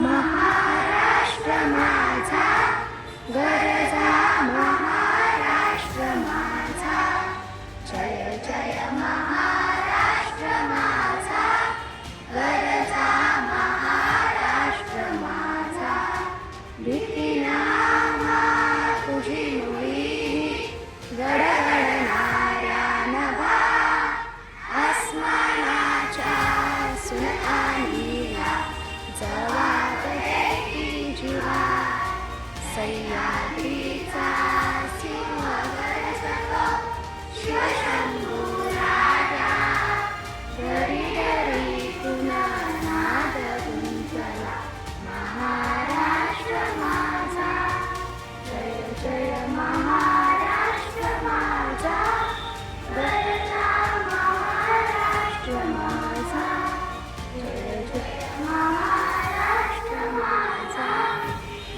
महाराष्ट्र माझा गरजा महाराष्ट्र माझा जय जय महाराष्ट्र माझा गरजा महाराष्ट्र माझा भीतीनामा तुझी मुळी गडगडणाऱ्या नभा आसमानाच्या सुनानीला जवाब देती जीवा सह्याद्रीचा सिंह गरजतो शिवशंभू राजा दरी दरीतून नाद गुंजला महाराष्ट्र माझा जय जय महाराष्ट्र माझा गरजा महाराष्ट्र माझा जय जय महाराष्ट्र माझा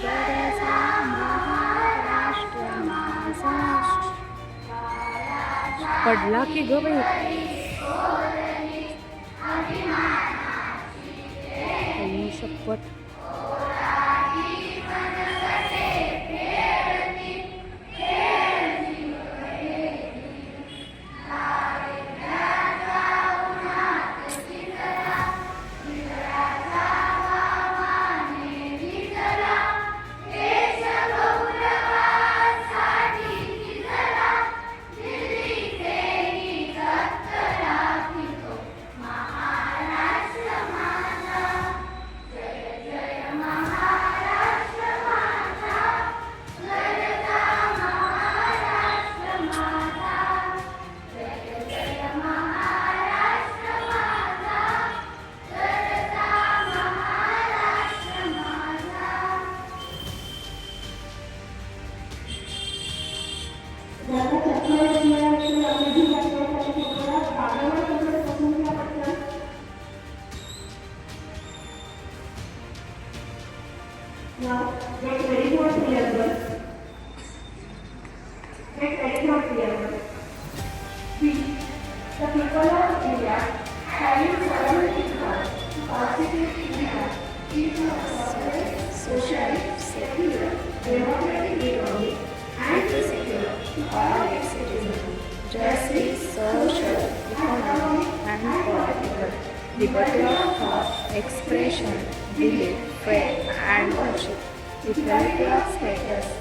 गरजा महाराष्ट्र माझा पडला की ग बाई आई शपथ Now, get ready for syllabus. Get ready for syllabus. B. The people of India having several incomes, positive income, is social, secular, democratic economic, and secure to all its citizens. justice, social, economic, and political, liberty of thought, expression, belief, faith, and worship, equality of status.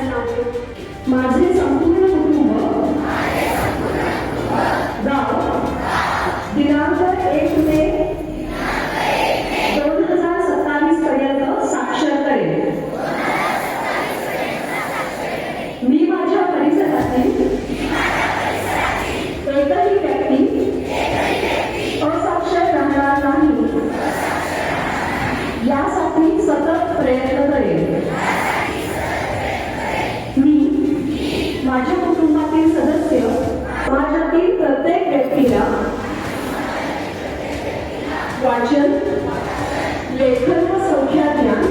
नावे माझे संपूर्ण कुटुंब गाव दिनांक 1 मे 2027 पर्यंत साक्षर करेल. मी माझ्या परिसरातील एकही व्यक्ती असाक्षर राहणार नाही यासाठी सतत प्रयत्न करेल. मी माझ्या कुटुंबातील सदस्य समाजातील प्रत्येक व्यक्तीला वाचन, लेखन व संख्याज्ञान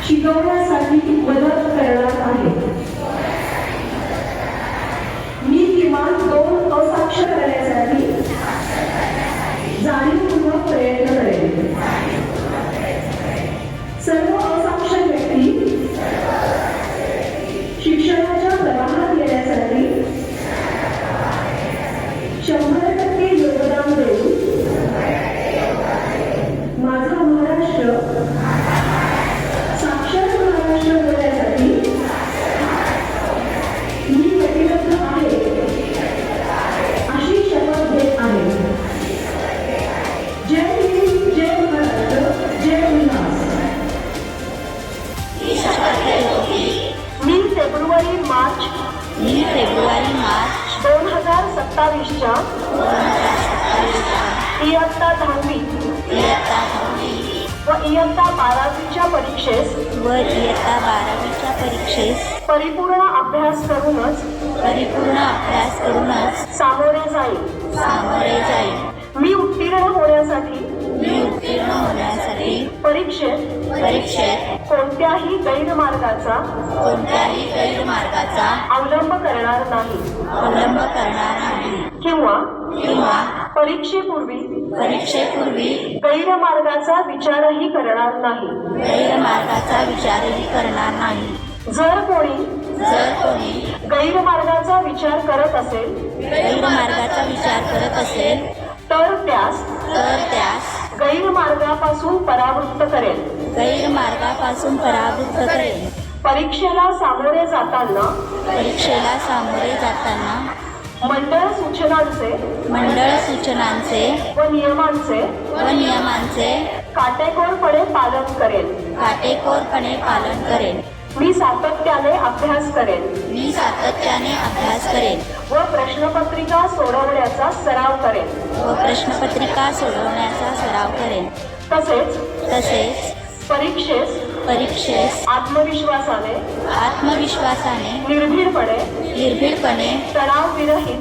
शिकवण्यासाठी मदत करणार आहे. मी किमान 2 असाक्षर करण्यासाठी जाणीवपूर्वक प्रयत्न करेन. सर्व असाक्षर व्यक्ती शिक्षणाच्या प्रवाहात येण्यासाठी 100% योगदान देऊन माझा महाराष्ट्र साक्षर महाराष्ट्र होण्यासाठी मी कटिबद्ध आहे अशी शपथ घेत आहे. जय हिंद, जय महाराष्ट्र, जय उल्हास. मी फेब्रुवारी-मार्च 2027च्या इयत्ता 10वी व इयत्ता 12वीच्या परीक्षेस परिपूर्ण अभ्यास करूनच सामोरे जाईल. मी उत्तीर्ण होण्यासाठी परीक्षेत कोणत्याही गैरमार्गाचा अवलंब करणार नाही किंवा परीक्षेपूर्वी गैरमार्गाचा विचारही करणार नाही. जर कोणी गैरमार्गाचा विचार करत असेल तर त्यास गैरमार्गापासून परावृत्त करेल. परीक्षेला सामोरे जाताना मंडळ सूचनांचे व नियमांचे काटेकोरपणे पालन करेल. मी सातत्याने अभ्यास करेन व प्रश्नपत्रिका सोडवण्याचा सराव करेन. तसेच परीक्षेस आत्मविश्वासाने निर्भीडपणे तणावविरहित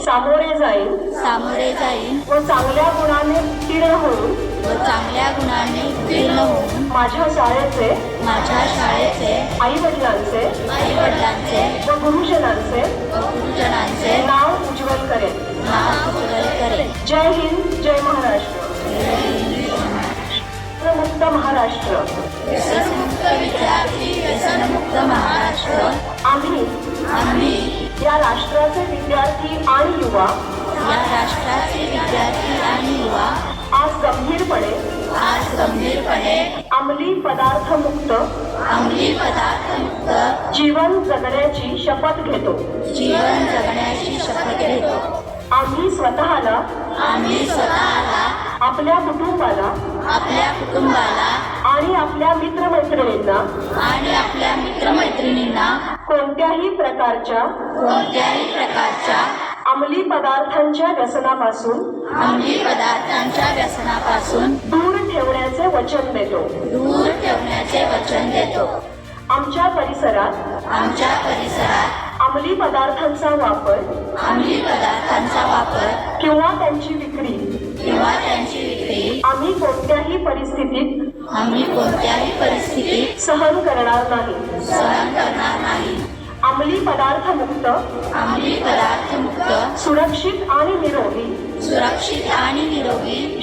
सामोरे जाईन व चांगल्या गुणाने उत्तीर्ण होऊन माझ्या शाळेचे आई वडिलांचे व गुरुजनांचे नाव उज्ज्वल करेन. जय हिंद, जय महाराष्ट्र. मुक्त महाराष्ट्र. आम्ही या राष्ट्राचे विद्यार्थी आणि युवा आज गंभीरपणे अंमली पदार्थ मुक्त जीवन जगण्याची शपथ घेतो. आम्ही स्वतःला आपल्या कुटुंबाला आणि आपल्या मित्रमैत्रिणींना कोणत्याही प्रकारच्या अंमली पदार्थांच्या व्यसनापासून दूर ठेवण्याचे वचन देतो. आमच्या परिसरात अंमली पदार्थांचा वापर किंवा त्यांची विक्री आम्ही कोणत्याही परिस्थितीत सहन करणार नाही. अंमली पदार्थ मुक्त सुरक्षित आणि निरोगी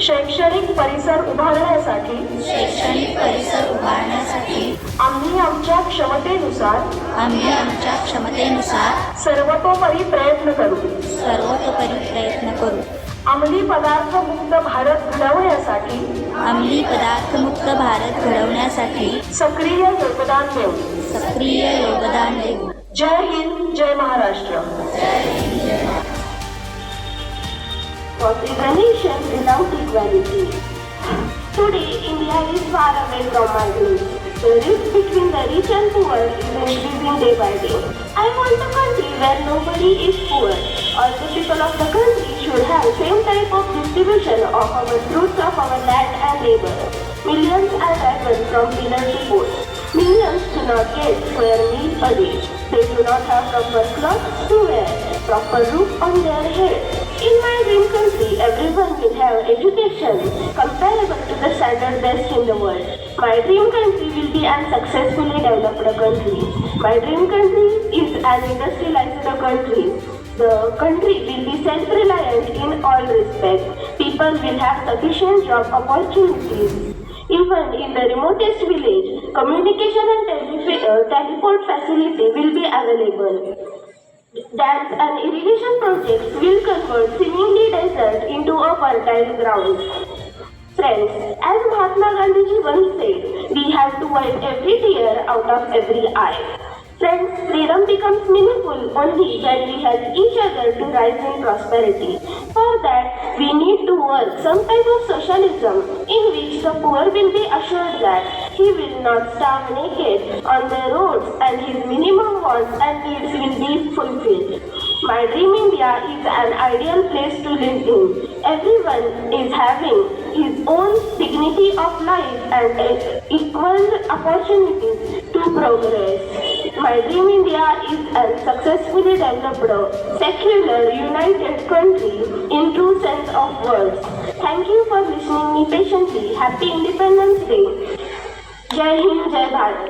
शैक्षणिक परिसर उभारण्यासाठी आम्ही आमच्या क्षमतेनुसार सर्वतोपरी प्रयत्न करू. अंमली पदार्थ मुक्त भारत घडवण्यासाठी अंमली पदार्थमुक्त भारत घडवण्यासाठी सक्रिय योगदान देऊ. सक्रिय योगदान देऊ. जय हिंद, जय Maharashtra. What is a nation without equality? Today, India is far away from my dreams. The rift between the rich and poor is increasing day by day. I want a country where nobody is poor. All the people of the country should have same type of distribution of our fruits of our land and labor. Millions are driven from pillar to post. Millions do not get square meal a day. They do not have proper clothes to wear, proper roof on their head. In my dream country, everyone will have education comparable to the standard best in the world. My dream country will be an successfully developed country. My dream country is an industrialized country. The country will be self-reliant in all respects. People will have sufficient job opportunities. Even in the remotest village, communication and teleport facility will be available. Dams and irrigation projects will convert seemingly desert into a fertile ground. Friends, as Mahatma Gandhi once said, we have to wipe every tear out of every eye. Friends, freedom becomes meaningful only when we help each other to rise in prosperity. For that, we need to work some type of socialism in which the poor will be assured that he will not starve naked on the roads and his minimum wants and needs will be fulfilled. My dream India is an ideal place to live in. Everyone is having his own dignity of life and equal opportunities to progress. My dream India is a successfully developed, secular, united country in true sense of words. Thank you for listening me patiently. Happy Independence Day. जय हिंद, जय भारत.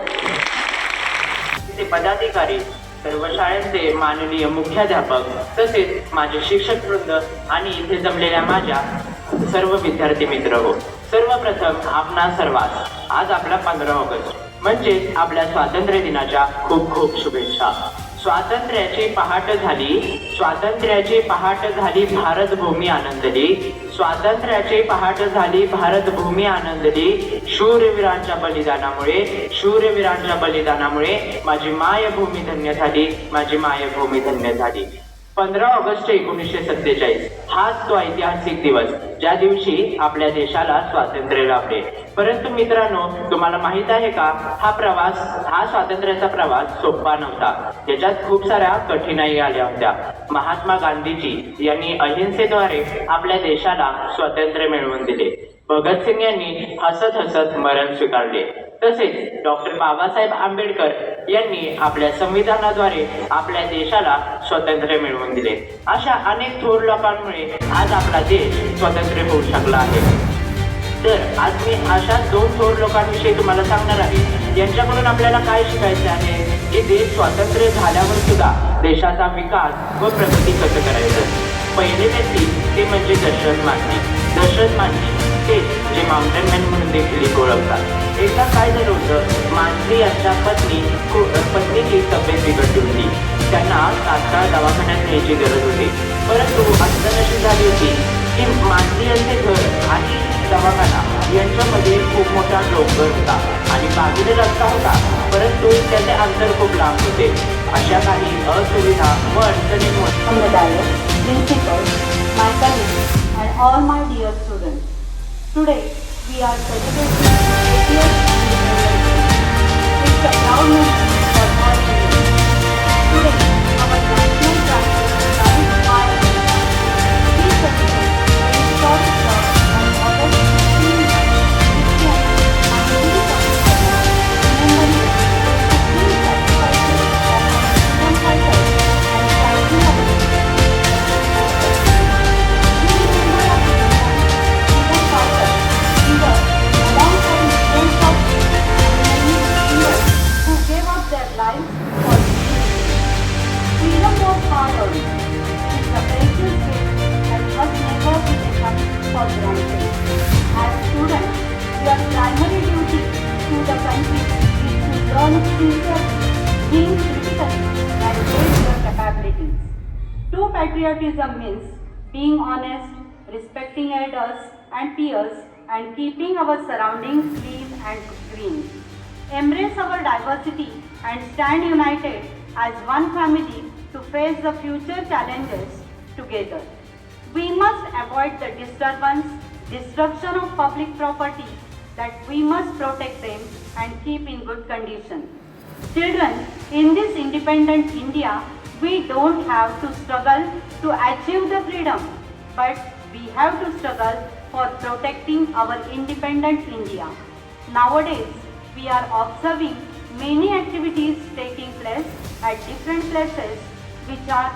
पदाधिकारी, सर्व शाळेचे माननीय मुख्याध्यापक तसेच माझे शिक्षक वृंद आणि इथे जमलेल्या माझ्या सर्व विद्यार्थी मित्र हो, सर्वप्रथम आपणा सर्वांस आज आपला 15 ऑगस्ट म्हणजेच आपल्या स्वातंत्र्य दिनाच्या खूप खूप शुभेच्छा. स्वातंत्र्याची पहाट झाली, स्वातंत्र्याची पहाट झाली, भारत भूमी आनंदली. स्वातंत्र्याची पहाट झाली, भारत भूमी आनंदली. शूरवीरांच्या बलिदानामुळे, शूरवीरांच्या बलिदानामुळे माझी मायभूमी धन्य झाली, माझी मायभूमी धन्य झाली. 15 ऑगस्ट 1947 हाच तो ऐतिहासिक दिवस ज्या दिवशी आपल्या देशाला स्वातंत्र्य लाभले. परंतु मित्रांनो, तुम्हाला माहित आहे का, हा स्वातंत्र्याचा प्रवास सोपा नव्हता. त्याच्यात खूप साऱ्या कठीणाई आल्या होत्या. महात्मा गांधीजी यांनी अहिंसेद्वारे आपल्या देशाला स्वातंत्र्य मिळवून दिले. भगतसिंग यांनी हसत हसत मरण स्वीकारले. तसेच डॉक्टर बाबासाहेब आंबेडकर यांनी आपल्या संविधानाद्वारे आपल्या देशाला स्वातंत्र्य मिळवून दिले. अशा अनेक थोर लोकांमुळे आज आपला देश स्वतंत्र होऊ शकला आहे. तर आज मी अशा 2 थोर लोकांविषयी तुम्हाला सांगणार आहे. यांच्याकडून आपल्याला काय शिकायचे आहे की देश स्वातंत्र्य झाल्यावर सुद्धा देशाचा विकास व प्रगती कसं करायचं. पहिले व्यक्ती ते म्हणजे दशरथ मांझी. दशरथ मांझी ते जे माउंटेन मॅन म्हणून देखील ओळखतात. एकदा काय झालं होतं, मांझी यांच्या पत्नीची तब्येत बिघडली होती. त्यांना तात्काळ दवाखान्यात न्यायची गरज होती. परंतु असं नशीब झाली होती की मांझी यांचे घर आणि दवाखाना यांच्यामध्ये खूप मोठा डोंगर होता आणि बाजूने रस्ता होता, परंतु त्याचे अंतर खूप लांब होते. अशा काही असुविधा व अडचणींमुळे principal, my colleagues, and all my dear students. Today, we are celebrating 80th Independence Day. It's a proud moment for all Indians. Today, our national practice lies by we celebrate the historic birth of August 15, 1947, remembering the 15 sacrifices of our freedom fighters and thanking our freedom was hard-earned. It's a precious gift that must never be taken for granted. As students, your primary duty to the country is to learn sincerely, think critically, and raise your capabilities. True patriotism means being honest, respecting elders and peers, and keeping our surroundings clean and green. Embrace our diversity and stand united as one family to face the future challenges together. We must avoid the disturbance, destruction of public property, that we must protect them and keep in good condition. Children, in this independent India, we don't have to struggle to achieve the freedom, but we have to struggle for protecting our independent India. Nowadays, we are observing many activities taking place at different places which are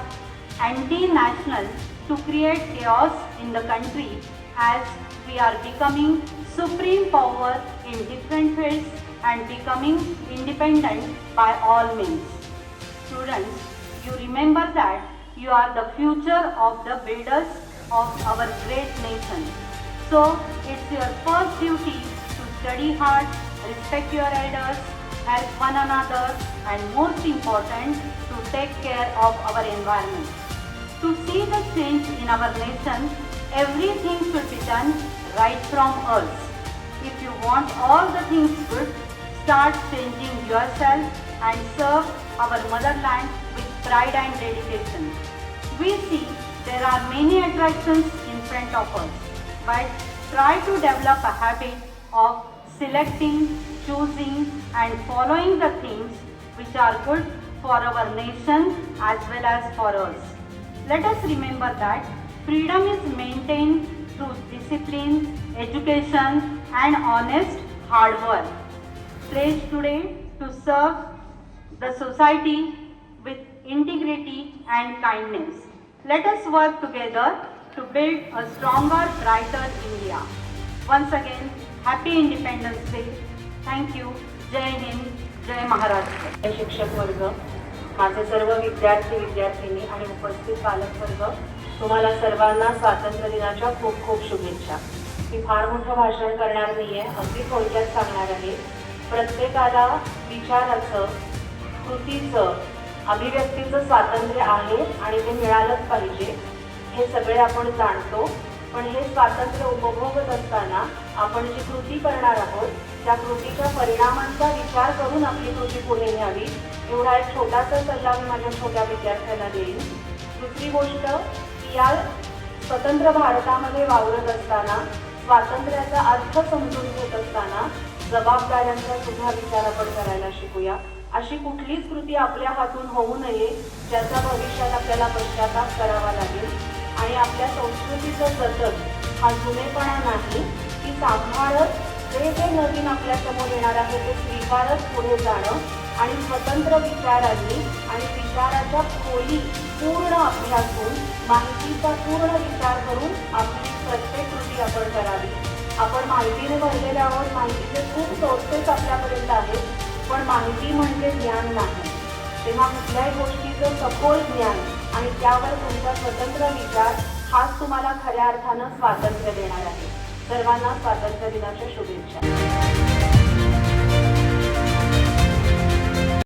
anti-national to create chaos in the country, as we are becoming supreme power in different fields and becoming independent by all means. Students, you remember that you are the future of the builders of our great nation. So it's your first duty to study hard, respect your elders, help one another, and most important, to take care of our environment. To see the change in our nation, everything should be done right from us. If you want all the things good, start changing yourself and serve our motherland with pride and dedication. We see there are many attractions in front of us, but try to develop a habit of selecting, choosing and following the things which are good for our nation as well as for us. Let us remember that freedom is maintained through discipline, education and honest hard work. Pledge today to serve the society with integrity and kindness. Let us work together to build a stronger, brighter India. Once again, Happy Independence Day. Thank you. जय हिंद, जय महाराष्ट्र. शिक्षक वर्ग, माझे सर्व विद्यार्थी विद्यार्थिनी आणि उपस्थित पालक वर्ग, तुम्हाला सर्वांना स्वातंत्र्य दिनाच्या खूप खूप शुभेच्छा. मी फार मोठं भाषण करणार नाहीये, अगदी थोडक्यात सांगणार आहे. प्रत्येकाला विचाराचं, कृतीचं, अभिव्यक्तीचं स्वातंत्र्य आहे आणि ते मिळालंच पाहिजे, हे सगळे आपण जाणतो. पण हे स्वातंत्र्य उपभोगत असताना आपण जी कृती करणार आहोत त्या कृतीच्या परिणामांचा विचार करून आपली कृती पुढे न्यावी, एवढा एक छोटासा सल्ला मी माझ्या छोट्या विद्यार्थ्यांना देईन. दुसरी गोष्ट, या स्वतंत्र भारतामध्ये वावरत असताना, स्वातंत्र्याचा अर्थ समजून घेत असताना जबाबदाऱ्यांचा सुद्धा विचार आपण करायला शिकूया. अशी कुठलीच कृती आपल्या हातून होऊ नये ज्याचा भविष्यात आपल्याला पश्चाताप करावा लागेल. आणि आपल्या संस्कृतीचं जतन हा जुनेपणा नाही, ती सांभाळत जे जे नवीन आपल्यासमोर येणार आहे ते स्वीकारत पुढे जाणं आणि स्वतंत्र विचारांनी आणि विचाराच्या खोली पूर्ण अभ्यासून माहितीचा पूर्ण विचार करून आपली प्रत्येक कृती आपण करावी. आपण माहितीने भरलेले आहोत, माहितीचे खूप सोर्सेस आपल्यापर्यंत आहेत, पण माहिती म्हणजे ज्ञान नाही. तेव्हा कुठल्याही गोष्टीचं सखोल ज्ञान आणि त्यावर तुमचा स्वतंत्र विचार हाच तुम्हाला खऱ्या अर्थानं स्वातंत्र्य देणार आहे. सर्वांना स्वातंत्र्य दिनाच्या शुभेच्छा.